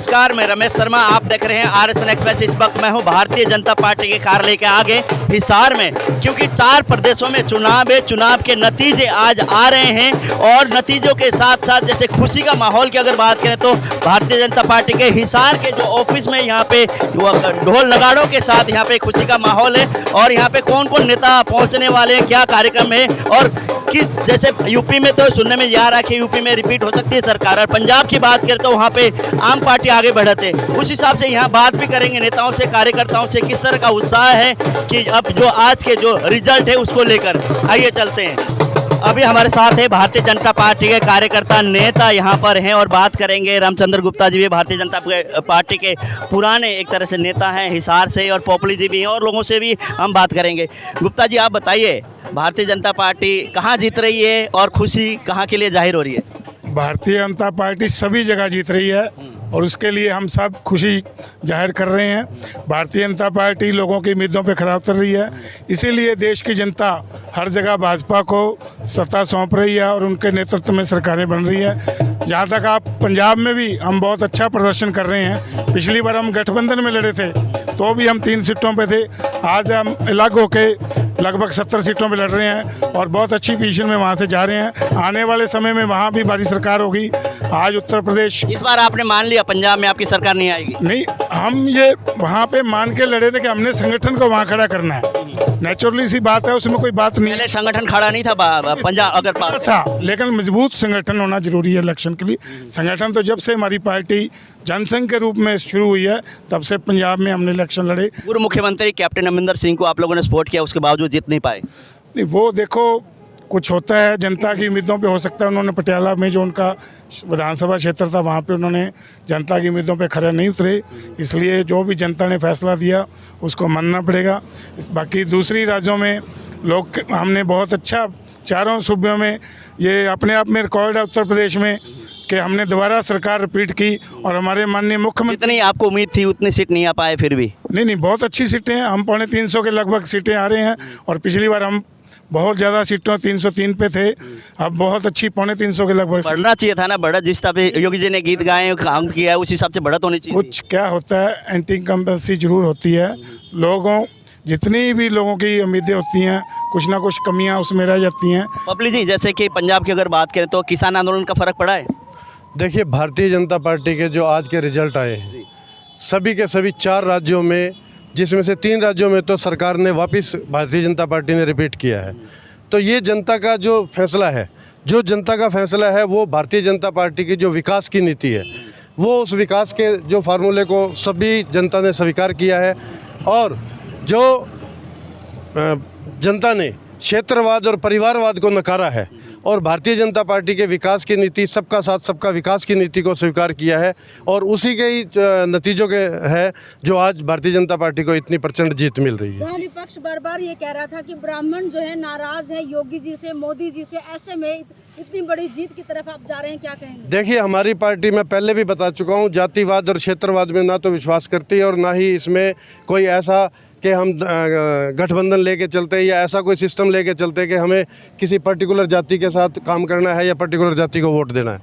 नमस्कार, मैं रमेश शर्मा। आप देख रहे हैं आरएसएन एक्सप्रेस। इस वक्त मैं हूं भारतीय जनता पार्टी के कार्यालय के आगे हिसार में, क्योंकि 4 प्रदेशों में चुनाव है। चुनाव के नतीजे आज आ रहे हैं और नतीजों के साथ साथ जैसे खुशी का माहौल की अगर बात करें तो भारतीय जनता पार्टी के हिसार के जो ऑफिस में यहाँ पे ढोल नगाड़ों के साथ यहाँ पे खुशी का माहौल है। और यहाँ पे कौन कौन नेता पहुँचने वाले हैं, क्या कार्यक्रम है और किस, जैसे यूपी में तो सुनने में आ रहा है कि यूपी में रिपीट हो सकती है सरकार, और पंजाब की बात करें तो वहाँ पे आम पार्टी आगे बढ़ते हैं। उस हिसाब से यहाँ बात भी करेंगे नेताओं से, कार्यकर्ताओं से, किस तरह का उत्साह है कि अब जो आज के जो रिजल्ट है उसको लेकर। आइए चलते हैं। अभी हमारे साथ है भारतीय जनता पार्टी के कार्यकर्ता नेता यहाँ पर हैं और बात करेंगे। रामचंद्र गुप्ता जी भी भारतीय जनता पार्टी के पुराने एक तरह से नेता हैं हिसार से, और पोपली जी भी हैं, और लोगों से भी हम बात करेंगे। गुप्ता जी, आप बताइए, भारतीय जनता पार्टी कहाँ जीत रही है और खुशी कहाँ के लिए जाहिर हो रही है? भारतीय जनता पार्टी सभी जगह जीत रही है और उसके लिए हम सब खुशी जाहिर कर रहे हैं। भारतीय जनता पार्टी लोगों की उम्मीदों पर खरा उतर रही है, इसीलिए देश की जनता हर जगह भाजपा को सत्ता सौंप रही है और उनके नेतृत्व में सरकारें बन रही है। जहाँ तक आप पंजाब में भी हम बहुत अच्छा प्रदर्शन कर रहे हैं। पिछली बार हम गठबंधन में लड़े थे तो भी हम 3 सीटों पे थे, आज हम अलग होके लगभग 70 सीटों पे लड़ रहे हैं और बहुत अच्छी पोजीशन में वहाँ से जा रहे हैं। आने वाले समय में वहाँ भी हमारी सरकार होगी। आज उत्तर प्रदेश, इस बार आपने मान लिया पंजाब में आपकी सरकार नहीं आएगी? नहीं, हम ये वहाँ पे मान के लड़े थे कि हमने संगठन को वहाँ खड़ा करना है। नेचुरली सी बात है, उसमें कोई बात नहीं। पहले संगठन खड़ा नहीं था पंजाब अगर था, लेकिन मजबूत संगठन होना जरूरी है इलेक्शन के लिए। संगठन तो जब से हमारी पार्टी जनसंघ के रूप में शुरू हुई है तब से पंजाब में हमने इलेक्शन लड़े। पूर्व मुख्यमंत्री कैप्टन अमरिंदर सिंह को आप लोगों ने सपोर्ट किया, उसके बावजूद जीत नहीं पाए? नहीं, वो देखो कुछ होता है, जनता की उम्मीदों पे हो सकता है। उन्होंने पटियाला में जो उनका विधानसभा क्षेत्र था वहाँ पे उन्होंने जनता की उम्मीदों पे खरे नहीं उतरे, इसलिए जो भी जनता ने फैसला दिया उसको मानना पड़ेगा। बाकी दूसरी राज्यों में लोग, हमने बहुत अच्छा चारों सूबों में ये अपने आप में रिकॉर्ड है उत्तर प्रदेश में कि हमने दोबारा सरकार रिपीट की और हमारे माननीय मुख्यमंत्री, जितनी आपको उम्मीद थी उतनी सीट नहीं आ पाए फिर भी? नहीं, बहुत अच्छी सीटें हैं। हम 350 के लगभग सीटें आ रहे हैं और पिछली बार हम बहुत ज़्यादा सीटों 303 पे थे, अब बहुत अच्छी 350 के लगभग। बढ़ना चाहिए था ना, बढ़त जिस तरह पे योगी जी ने गीत गाए, काम किया है, उस हिसाब से बढ़त होनी चाहिए। कुछ क्या होता है, एंटी इनकम्बेंसी जरूर होती है। लोगों, जितनी भी लोगों की उम्मीदें होती हैं, कुछ ना कुछ कमियां उसमें रह जाती हैं। पपली जी, जैसे कि पंजाब की अगर बात करें तो किसान आंदोलन का फ़र्क पड़ा है? देखिए, भारतीय जनता पार्टी के जो आज के रिजल्ट आए हैं, सभी के सभी 4 राज्यों में, जिसमें से 3 राज्यों में तो सरकार ने वापस भारतीय जनता पार्टी ने रिपीट किया है। तो ये जनता का जो फैसला है, जो जनता का फैसला है, वो भारतीय जनता पार्टी की जो विकास की नीति है, वो उस विकास के जो फार्मूले को सभी जनता ने स्वीकार किया है। और जो जनता ने क्षेत्रवाद और परिवारवाद को नकारा है और भारतीय जनता पार्टी के विकास की नीति, सबका साथ सबका विकास की नीति को स्वीकार किया है, और उसी के ही नतीजों के है जो आज भारतीय जनता पार्टी को इतनी प्रचंड जीत मिल रही है। जहाँ विपक्ष बार बार ये कह रहा था कि ब्राह्मण जो है नाराज है योगी जी से, मोदी जी से, ऐसे में इतनी बड़ी जीत की तरफ आप जा रहे हैं, क्या कहेंगे? देखिए, हमारी पार्टी, मैं पहले भी बता चुका हूँ, जातिवाद और क्षेत्रवाद में ना तो विश्वास करती है और ना ही इसमें कोई ऐसा कि हम गठबंधन लेके चलते हैं या ऐसा कोई सिस्टम लेके चलते हैं कि हमें किसी पर्टिकुलर जाति के साथ काम करना है या पर्टिकुलर जाति को वोट देना है।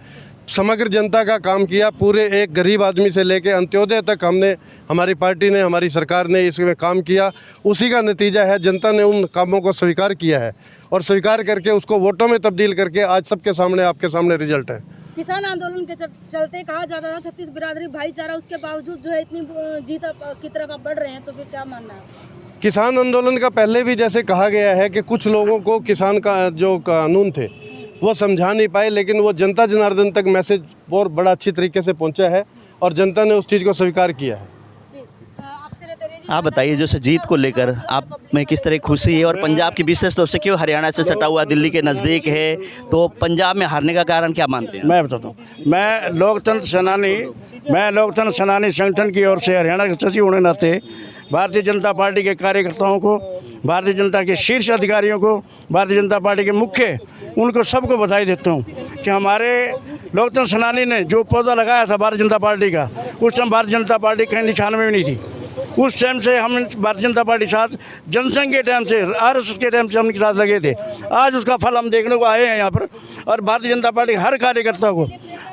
समग्र जनता का काम किया, पूरे एक गरीब आदमी से लेके अंत्योदय तक हमने, हमारी पार्टी ने, हमारी सरकार ने इसमें काम किया। उसी का नतीजा है, जनता ने उन कामों को स्वीकार किया है और स्वीकार करके उसको वोटों में तब्दील करके आज सबके सामने, आपके सामने रिजल्ट है। किसान आंदोलन के चलते कहा जाता था 36 बिरादरी भाईचारा, उसके बावजूद जो है इतनी जीत की तरफ आप बढ़ रहे हैं, तो फिर क्या मानना है? किसान आंदोलन का पहले भी जैसे कहा गया है कि कुछ लोगों को किसान का जो कानून थे वो समझा नहीं पाए, लेकिन वो जनता जनार्दन तक मैसेज बहुत बड़ा अच्छी तरीके से पहुंचा है और जनता ने उस चीज़ को स्वीकार किया है। आप बताइए, जो जीत को लेकर आप में किस तरह खुशी है, और पंजाब की विशेष तौर से क्यों, हरियाणा से सटा हुआ, दिल्ली के नज़दीक है, तो पंजाब में हारने का कारण क्या मानते हैं? मैं बताता हूँ। मैं लोकतंत्र सेनानी संगठन की ओर से हरियाणा के सचिव होने नाते भारतीय जनता पार्टी के कार्यकर्ताओं को, भारतीय जनता के शीर्ष अधिकारियों को, भारतीय जनता पार्टी के मुख्य, उनको सबको बधाई देता हूँ कि हमारे लोकतंत्र सेनानी ने जो पौधा लगाया था भारतीय जनता पार्टी का, उस टाइम भारतीय जनता पार्टी कहीं निशान में भी नहीं थी। उस टाइम से हम भारतीय जनता पार्टी के साथ जनसंघ के टाइम से RSS के टाइम से हम उनके साथ लगे थे। आज उसका फल हम देखने को आए हैं यहाँ पर। और भारतीय जनता पार्टी हर कार्यकर्ता को,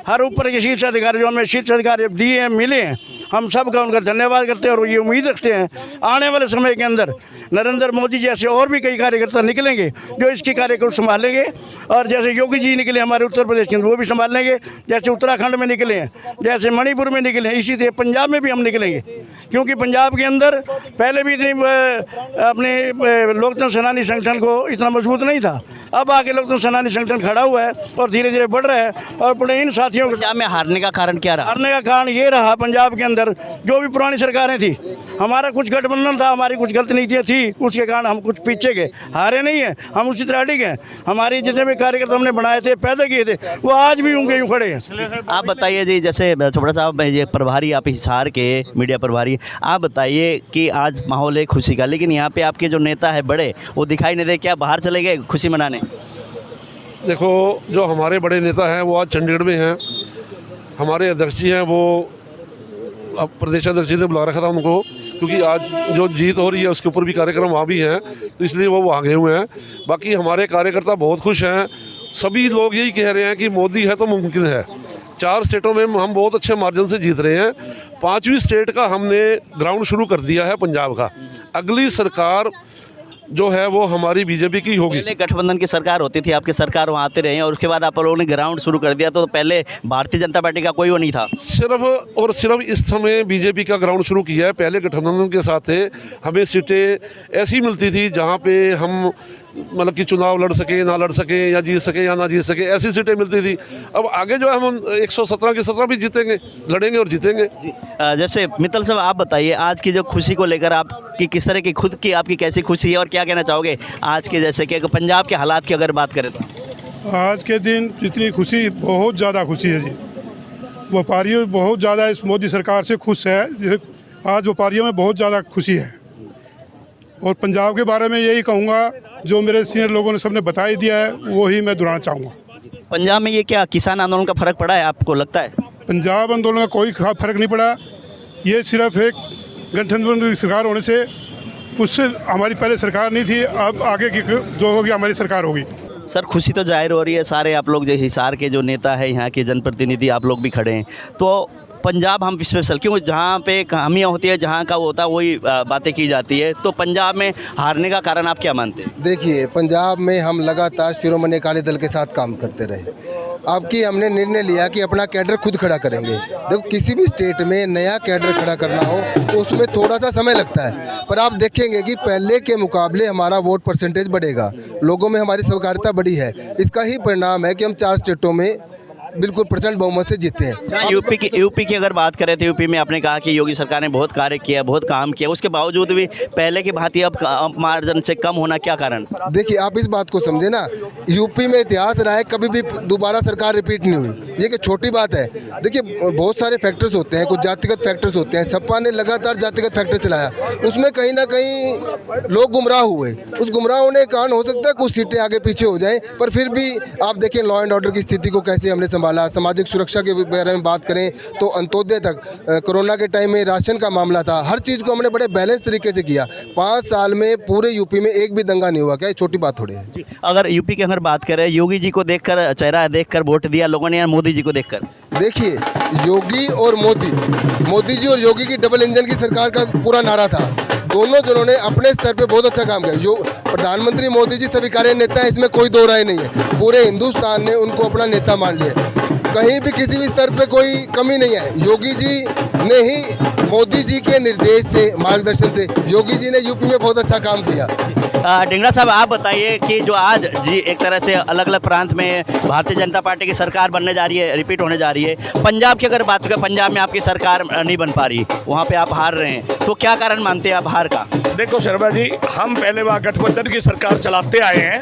हर ऊपर के शीर्ष अधिकारी जो हमें शीर्ष अधिकारी दिए हैं, मिले हैं, हम सबका उनका धन्यवाद करते हैं। और ये उम्मीद रखते हैं आने वाले समय के अंदर नरेंद्र मोदी जैसे और भी कई कार्यकर्ता निकलेंगे जो इसके कार्य को संभालेंगे। और जैसे योगी जी निकले हमारे उत्तर प्रदेश के अंदर, वो भी संभाल लेंगे। जैसे उत्तराखंड में निकले हैं, जैसे मणिपुर में निकले हैं, इसी तरह पंजाब में भी हम निकलेंगे। क्योंकि पंजाब के अंदर पहले भी इतनी अपने लोकतंत्र सेनानी संगठन को इतना मजबूत नहीं था। अब आके लोकतंत्र सेनानी संगठन खड़ा हुआ है और धीरे धीरे बढ़ रहा है। और अपने इन साथियों पंजाब में हारने का कारण क्या रहा? हारने का कारण ये रहा, पंजाब के अंदर जो भी पुरानी सरकारें थी, हमारा कुछ गठबंधन था, हमारी कुछ गलत नीतियाँ थी, उसके कारण हम कुछ पीछे गए। हारे नहीं है, हम उसी तरह अड़ी गए। हमारी जितने भी कार्यकर्ता हमने बनाए थे, पैदा किए थे, वो आज भी उनके यूँ खड़े हैं। आप बताइए जी, जैसे चोपड़ा साहब ये प्रभारी, आप हिसार के मीडिया प्रभारी, आप बताइए कि आज माहौल है खुशी का, लेकिन यहाँ पे आपके जो नेता है बड़े, वो दिखाई नहीं दे, क्या बाहर चले गए खुशी मनाने? देखो, जो हमारे बड़े नेता हैं वो आज चंडीगढ़ में हैं। हमारे अध्यक्ष जी हैं, वो अब प्रदेश अध्यक्ष जी ने बुला रखा था उनको, क्योंकि आज जो जीत हो रही है उसके ऊपर भी कार्यक्रम वहाँ भी हैं, तो इसलिए वो वहाँ गए हुए हैं। बाकी हमारे कार्यकर्ता बहुत खुश हैं। सभी लोग यही कह रहे हैं कि मोदी है तो मुमकिन है। 4 स्टेटों में हम बहुत अच्छे मार्जिन से जीत रहे हैं। 5वीं स्टेट का हमने ग्राउंड शुरू कर दिया है, पंजाब का। अगली सरकार जो है वो हमारी बीजेपी की होगी। पहले गठबंधन की सरकार होती थी, आपकी सरकार वहाँ आते रहे हैं, और उसके बाद आप लोगों ने ग्राउंड शुरू कर दिया। तो पहले भारतीय जनता पार्टी का कोई वो नहीं था, सिर्फ और सिर्फ इस समय बीजेपी का ग्राउंड शुरू किया है। पहले गठबंधन के साथ थे, हमें सीटें ऐसी मिलती थी जहाँ पे हम मतलब कि चुनाव लड़ सके ना लड़ सके, या जीत सके या ना जीत सके, ऐसी सीटें मिलती थी। अब आगे जो है हम 117 की 17 भी जीतेंगे, लड़ेंगे और जीतेंगे। जैसे मित्तल साहब, आप बताइए आज की जो खुशी को लेकर आपकी किस तरह की, खुद की आपकी कैसी खुशी है, और क्या कहना चाहोगे आज के, जैसे कि पंजाब के हालात की अगर बात करें तो? आज के दिन जितनी खुशी, बहुत ज़्यादा खुशी है जी। व्यापारियों बहुत ज़्यादा इस मोदी सरकार से खुश है। आज व्यापारियों में बहुत ज़्यादा खुशी है। और पंजाब के बारे में यही कहूँगा, जो मेरे सीनियर लोगों ने सबने बता ही दिया है, वही मैं दोहराना चाहूँगा। पंजाब में ये क्या किसान आंदोलन का फर्क पड़ा है, आपको लगता है? पंजाब आंदोलन का कोई फर्क नहीं पड़ा। ये सिर्फ एक गठबंधन की सरकार होने से, उससे हमारी पहले सरकार नहीं थी, अब आगे की जो होगी हमारी सरकार होगी। सर, खुशी तो जाहिर हो रही है, सारे आप लोग जो हिसार के जो नेता है, यहाँ के जनप्रतिनिधि आप लोग भी खड़े हैं, तो पंजाब हम स्पेशल क्यों, जहाँ पे खामियाँ होती है, जहाँ का वो होता है वही बातें की जाती है, तो पंजाब में हारने का कारण आप क्या मानते हैं? देखिए, पंजाब में हम लगातार शिरोमणि अकाली दल के साथ काम करते रहे। अब की हमने निर्णय लिया कि अपना कैडर खुद खड़ा करेंगे। देखो, किसी भी स्टेट में नया कैडर खड़ा करना हो तो उसमें थोड़ा सा समय लगता है, पर आप देखेंगे कि पहले के मुकाबले हमारा वोट परसेंटेज बढ़ेगा, लोगों में हमारी स्वीकार्यता बढ़ी है। इसका ही परिणाम है कि हम 4 स्टेटों में बिल्कुल प्रचंड बहुमत से जीते हैं। यूपी की अगर बात करें तो यूपी में आपने कहा कि योगी सरकार ने बहुत कार्य किया, बहुत काम किया, उसके बावजूद भी पहले की भांति अब मार्जिन से कम होना, क्या कारण? देखिए, आप इस बात को समझे ना, यूपी में इतिहास रहा है, कभी भी दोबारा सरकार रिपीट नहीं हुई। ये कि छोटी बात है। देखिए, बहुत सारे फैक्टर्स होते हैं, कुछ जातिगत फैक्टर्स होते हैं। सपा ने लगातार जातिगत फैक्टर चलाया, उसमें कहीं ना कहीं लोग गुमराह हुए। उस गुमराह होने के कारण हो सकता है कुछ सीटें आगे पीछे हो जाएं, पर फिर भी आप देखें लॉ एंड ऑर्डर की स्थिति को कैसे हमने संभाला। सामाजिक सुरक्षा के बारे में बात करें तो अंत्योदय तक, कोरोना के टाइम में राशन का मामला था, हर चीज़ को हमने बड़े बैलेंस तरीके से किया। 5 साल में पूरे यूपी में एक भी दंगा नहीं हुआ। क्या छोटी बात थोड़ी है? अगर यूपी की अगर बात करें, योगी जी को देखकर, चेहरा देखकर वोट दिया लोगों ने, या मोदी जी को देखकर? देखिए, योगी और मोदी जी और योगी की डबल इंजन की सरकार का पूरा नारा था। दोनों जनों ने अपने स्तर पे बहुत अच्छा काम किया। जो प्रधानमंत्री मोदी जी स्वीकार्य नेता है, इसमें कोई दो राय नहीं है। पूरे हिंदुस्तान ने उनको अपना नेता मान लिया। कहीं भी किसी भी स्तर पे कोई कमी नहीं है। योगी जी ने ही मोदी जी के निर्देश से, मार्गदर्शन से, योगी जी ने यूपी में बहुत अच्छा काम किया। डिंगरा साहब, आप बताइए कि जो आज जी एक तरह से अलग अलग प्रांत में भारतीय जनता पार्टी की सरकार बनने जा रही है, रिपीट होने जा रही है, पंजाब की अगर बात करें, पंजाब में आपकी सरकार नहीं बन पा रही, वहाँ पे आप हार रहे हैं, तो क्या कारण मानते हैं आप हार का? देखो शर्मा जी, हम पहले वहाँ गठबंधन की सरकार चलाते आए हैं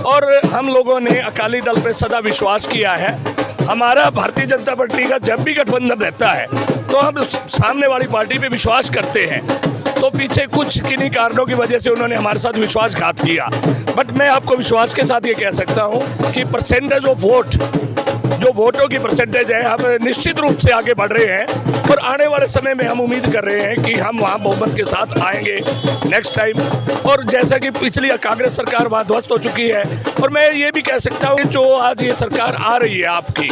और हम लोगों ने अकाली दल पर सदा विश्वास किया है। हमारा भारतीय जनता पार्टी का जब भी गठबंधन रहता है तो हम सामने वाली पार्टी पे विश्वास करते हैं। तो पीछे कुछ किन्हीं कारणों की वजह से उन्होंने हमारे साथ विश्वासघात किया। बट मैं आपको विश्वास के साथ ये कह सकता हूँ कि परसेंटेज ऑफ वोट जो वोटों की परसेंटेज है, हम निश्चित रूप से आगे बढ़ रहे हैं और आने वाले समय में हम उम्मीद कर रहे हैं कि हम वहाँ बहुमत के साथ आएंगे नेक्स्ट टाइम। और जैसा कि पिछली कांग्रेस सरकार वहाँ ध्वस्त हो चुकी है, और मैं ये भी कह सकता हूँ कि जो आज ये सरकार आ रही है आपकी,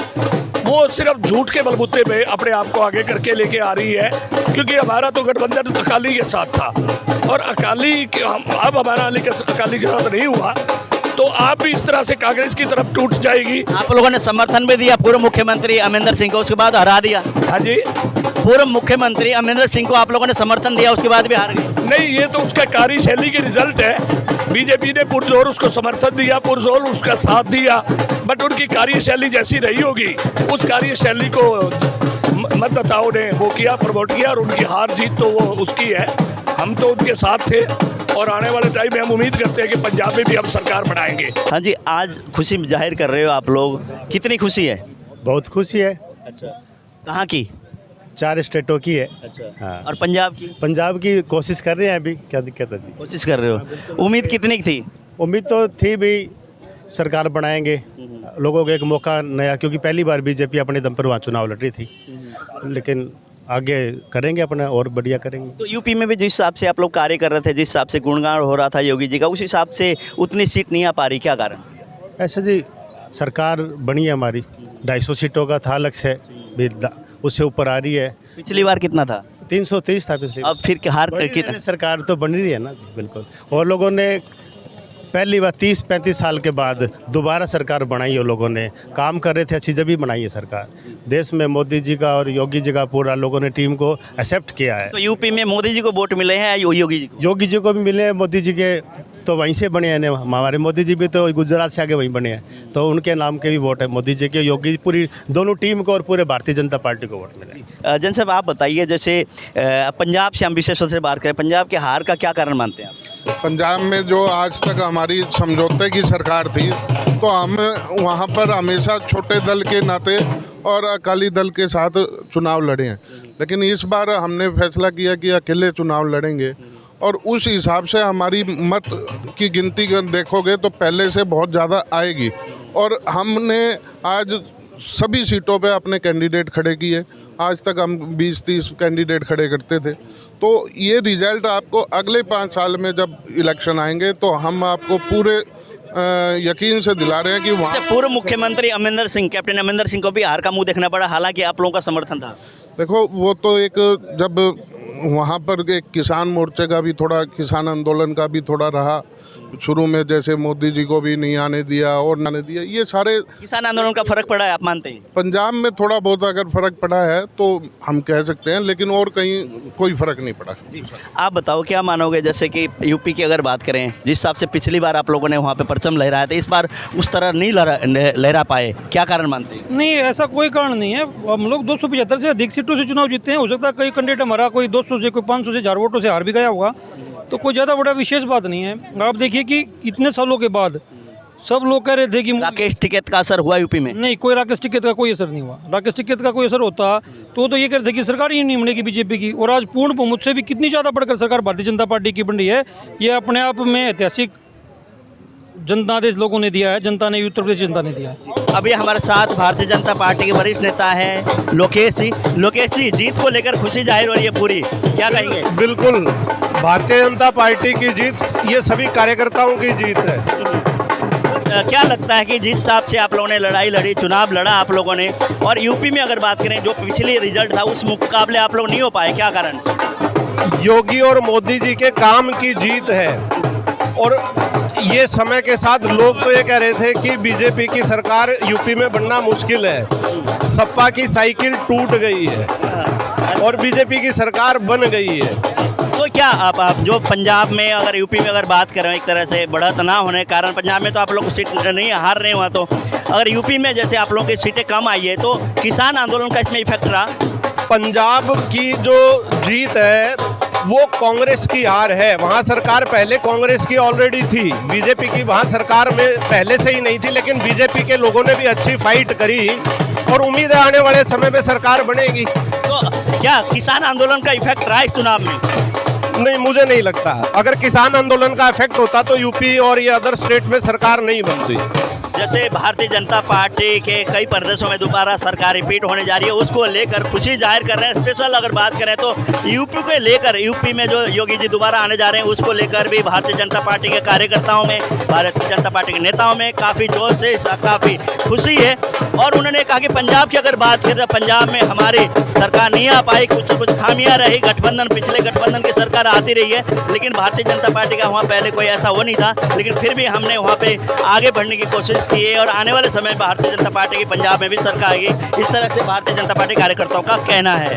वो सिर्फ झूठ के बलबूते पे अपने आप को आगे करके लेके आ रही है, क्योंकि हमारा तो गठबंधन अकाली के साथ था और अकाली अब हमारा अकाली के साथ नहीं हुआ, तो आप भी इस तरह से कांग्रेस की तरफ टूट जाएगी। आप लोगों ने समर्थन भी दिया पूर्व मुख्यमंत्री अमरिंदर सिंह को, उसके बाद हरा दिया। हाँ जी, पूर्व मुख्यमंत्री अमरिंदर सिंह को आप लोगों ने समर्थन दिया, उसके बाद भी हार गए। नहीं, ये तो उसका कार्यशैली की रिजल्ट है। बीजेपी ने पुरजोर उसको समर्थन दिया, पुरजोर उसका साथ दिया, बट उनकी कार्यशैली जैसी रही होगी, उस कार्यशैली को मतदाताओं ने वो किया, प्रमोट किया, और उनकी हार जीत तो वो उसकी है। हम तो उनके साथ थे और आने वाले टाइम में हम उम्मीद करते हैं कि पंजाब में भी हम सरकार बनाएंगे। हाँ जी, आज खुशी जाहिर कर रहे हो आप लोग, कितनी खुशी है? बहुत खुशी है। अच्छा, कहाँ की? 4 स्टेटों की है। अच्छा, हाँ। और पंजाब की? पंजाब की कोशिश कर रहे हैं अभी, क्या दिक्कत है जी? कोशिश कर रहे हो। उम्मीद कितनी थी? उम्मीद तो थी भी, सरकार बनाएंगे, लोगों को एक मौका नया, क्योंकि पहली बार बीजेपी अपने दम पर वहाँ चुनाव लड़ रही थी, लेकिन आगे करेंगे अपना और बढ़िया करेंगे। तो यूपी में भी जिस हिसाब से आप लोग कार्य कर रहे थे, जिस हिसाब से गुणगान हो रहा था योगी जी का, उस हिसाब से उतनी सीट नहीं आ पा रही, क्या कारण? ऐसा जी, सरकार बनी है हमारी, 250 सीटों का था लक्ष्य, उससे ऊपर आ रही है। पिछली बार कितना था? 330 था पिछली। अब फिर हार करके सरकार तो बन रही है ना जी, बिल्कुल। और लोगों ने पहली बार 30-35 साल के बाद दोबारा सरकार बनाई है, लोगों ने काम कर रहे थे अच्छी, जब भी बनाई है सरकार। देश में मोदी जी का और योगी जी का पूरा लोगों ने टीम को एक्सेप्ट किया है। तो यूपी में मोदी जी को वोट मिले हैं या योगी जी को? योगी जी को भी मिले हैं, मोदी जी के तो वहीं से बने हैं, हमारे मोदी जी भी तो गुजरात से आगे वहीं बने हैं, तो उनके नाम के भी वोट है, मोदी जी के, योगी, पूरी दोनों टीम को और पूरे भारतीय जनता पार्टी को वोट मिले। जन साहब, आप बताइए, जैसे पंजाब से हम विशेष रूप से बात करें, पंजाब के हार का क्या कारण मानते हैं आप? पंजाब में जो आज तक हमारी समझौते की सरकार थी, तो हम वहाँ पर हमेशा छोटे दल के नाते और अकाली दल के साथ चुनाव लड़े हैं, लेकिन इस बार हमने फैसला किया कि अकेले चुनाव लड़ेंगे, और उस हिसाब से हमारी मत की गिनती देखोगे तो पहले से बहुत ज़्यादा आएगी, और हमने आज सभी सीटों पे अपने कैंडिडेट खड़े किए। आज तक हम 20-30 कैंडिडेट खड़े करते थे, तो ये रिजल्ट आपको अगले 5 साल में जब इलेक्शन आएंगे तो हम आपको पूरे यकीन से दिला रहे हैं कि वहाँ पूर्व मुख्यमंत्री अमरिंदर सिंह, कैप्टन अमरिंदर सिंह को भी हार का मुंह देखना पड़ा, हालांकि आप लोगों का समर्थन था। देखो, वो तो एक, जब वहाँ पर एक किसान मोर्चे का भी थोड़ा, किसान आंदोलन का भी थोड़ा रहा शुरू में, जैसे मोदी जी को भी नहीं आने दिया और आने दिया, ये सारे किसान आंदोलन का फर्क पड़ा है, आप मानते हैं? पंजाब में थोड़ा बहुत अगर फर्क पड़ा है तो हम कह सकते हैं, लेकिन और कहीं कोई फर्क नहीं पड़ा। आप बताओ, क्या मानोगे, जैसे कि यूपी की अगर बात करें, जिस हिसाब से पिछली बार आप लोगों ने वहाँ पे परचम लहराया था, इस बार उस तरह नहीं लहरा पाए, क्या कारण मानते हैं? नहीं, ऐसा कोई कारण नहीं है। हम लोग 275 से अधिक सीटों से चुनाव जीतते हैं। हो सकता है कई कैंडिडेट हमारा कोई 200 से, कोई 500 से, 1000 वोटों से हार भी गया होगा, तो कोई ज़्यादा बड़ा विशेष बात नहीं है। आप देखिए कि इतने सालों के बाद सब लोग कह रहे थे कि राकेश टिकैत का असर हुआ यूपी में? नहीं, कोई राकेश टिकैत का कोई असर नहीं हुआ। राकेश टिकैत का कोई असर होता तो ये कह रहे थे कि सरकार ही नहीं बनेगी बीजेपी की, और आज पूर्ण बहुमत से भी कितनी ज़्यादा बढ़कर सरकार भारतीय जनता पार्टी की बन रही है। ये अपने आप में ऐतिहासिक जनादेश लोगों ने दिया है, जनता ने, उत्तर प्रदेश जनता ने दिया है। अभी हमारे साथ भारतीय जनता पार्टी के वरिष्ठ नेता हैं लोकेश जी। लोकेश जी, जीत को लेकर खुशी जाहिर हो रही है पूरी, क्या कहेंगे? बिल्कुल, भारतीय जनता पार्टी की जीत ये सभी कार्यकर्ताओं की जीत है। क्या लगता है कि जिस हिसाब से आप लोगों ने लड़ाई लड़ी, चुनाव लड़ा आप लोगों ने, और यूपी में अगर बात करें जो पिछली रिजल्ट था उस मुकाबले आप लोग नहीं हो पाए, क्या कारण? योगी और मोदी जी के काम की जीत है, और ये समय के साथ लोग तो ये कह रहे थे कि बीजेपी की सरकार यूपी में बनना मुश्किल है, सपा की साइकिल टूट गई है और बीजेपी की सरकार बन गई है। तो क्या आप जो पंजाब में, अगर यूपी में अगर बात करें, एक तरह से बढ़त ना होने के कारण पंजाब में तो आप लोग सीट नहीं हार रहे हुआ, तो अगर यूपी में जैसे आप लोगों की सीटें कम आई है तो किसान आंदोलन का इसमें इफेक्ट रहा? पंजाब की जो जीत है वो कांग्रेस की हार है। वहाँ सरकार पहले कांग्रेस की ऑलरेडी थी, बीजेपी की वहाँ सरकार में पहले से ही नहीं थी, लेकिन बीजेपी के लोगों ने भी अच्छी फाइट करी और उम्मीद है आने वाले समय में सरकार बनेगी। तो क्या किसान आंदोलन का इफेक्ट रहा इस चुनाव में? नहीं, मुझे नहीं लगता। अगर किसान आंदोलन का इफेक्ट होता तो यूपी और ये अदर स्टेट में सरकार नहीं बनती। जैसे भारतीय जनता पार्टी के कई प्रदेशों में दोबारा सरकार रिपीट होने जा रही है, उसको लेकर खुशी जाहिर कर रहे हैं। स्पेशल अगर बात करें तो यूपी को लेकर, यूपी में जो योगी जी दोबारा आने जा रहे हैं उसको लेकर भी भारतीय जनता पार्टी के कार्यकर्ताओं में, भारतीय जनता पार्टी के नेताओं में काफ़ी जोश से काफ़ी खुशी है। और उन्होंने कहा कि पंजाब की अगर बात करें तो पंजाब में हमारी सरकार नहीं आ पाई, कुछ खामियां रही, गठबंधन, पिछले गठबंधन की सरकार आती रही है, लेकिन भारतीय जनता पार्टी का वहाँ पहले कोई ऐसा वो नहीं था, लेकिन फिर भी हमने वहाँ पे आगे बढ़ने की कोशिश की है और आने वाले समय में भारतीय जनता पार्टी की पंजाब में भी सरकार आएगी। इस तरह से भारतीय जनता पार्टी कार्यकर्ताओं का कहना है।